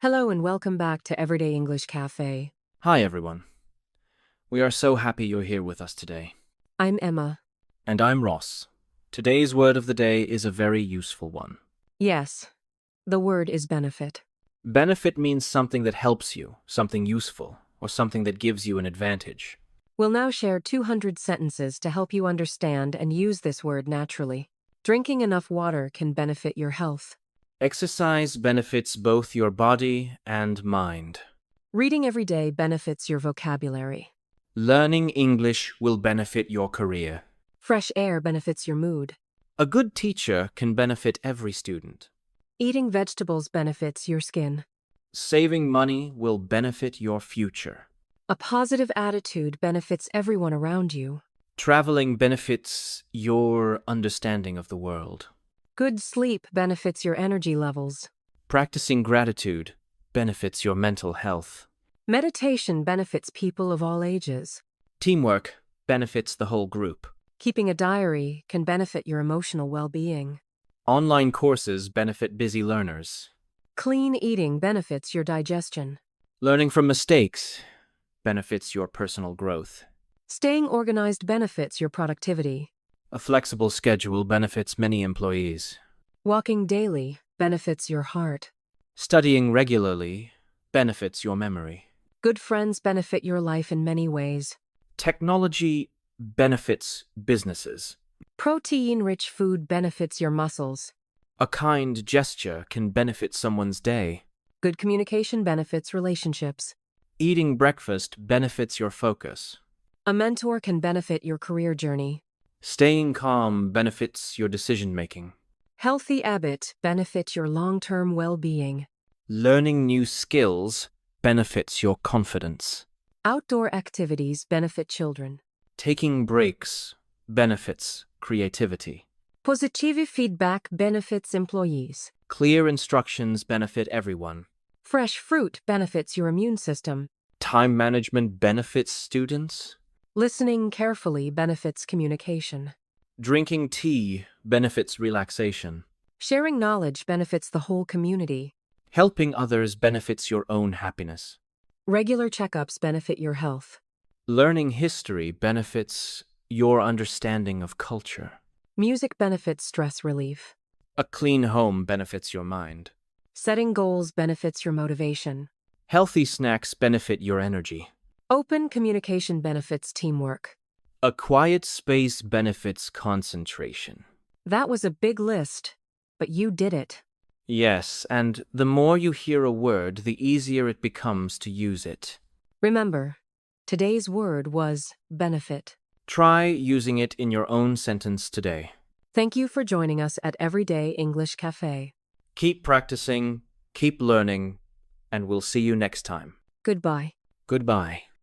Hello and welcome back to Everyday English Café. Hi, everyone. We are so happy you're here with us today. I'm Emma. And I'm Ross. Today's word of the day is a very useful one. Yes, the word is benefit. Benefit means something that helps you, something useful, or something that gives you an advantage. We'll now share 200 sentences to help you understand and use this word naturally. Drinking enough water can benefit your health. Exercise benefits both your body and mind. Reading every day benefits your vocabulary. Learning English will benefit your career. Fresh air benefits your mood. A good teacher can benefit every student. Eating vegetables benefits your skin. Saving money will benefit your future. A positive attitude benefits everyone around you. Traveling benefits your understanding of the world. Good sleep benefits your energy levels. Practicing gratitude benefits your mental health. Meditation benefits people of all ages. Teamwork benefits the whole group. Keeping a diary can benefit your emotional well-being. Online courses benefit busy learners. Clean eating benefits your digestion. Learning from mistakes benefits your personal growth. Staying organized benefits your productivity. A flexible schedule benefits many employees. Walking daily benefits your heart. Studying regularly benefits your memory. Good friends benefit your life in many ways. Technology benefits businesses. Protein-rich food benefits your muscles. A kind gesture can benefit someone's day. Good communication benefits relationships. Eating breakfast benefits your focus. A mentor can benefit your career journey. Staying calm benefits your decision-making. Healthy habits benefit your long-term well-being. Learning new skills benefits your confidence. Outdoor activities benefit children. Taking breaks benefits creativity. Positive feedback benefits employees. Clear instructions benefit everyone. Fresh fruit benefits your immune system. Time management benefits students. Listening carefully benefits communication. Drinking tea benefits relaxation. Sharing knowledge benefits the whole community. Helping others benefits your own happiness. Regular checkups benefit your health. Learning history benefits your understanding of culture. Music benefits stress relief. A clean home benefits your mind. Setting goals benefits your motivation. Healthy snacks benefit your energy. Open communication benefits teamwork. A quiet space benefits concentration. That was a big list, but you did it. Yes, and the more you hear a word, the easier it becomes to use it. Remember, today's word was benefit. Try using it in your own sentence today. Thank you for joining us at Everyday English Café. Keep practicing, keep learning, and we'll see you next time. Goodbye. Goodbye.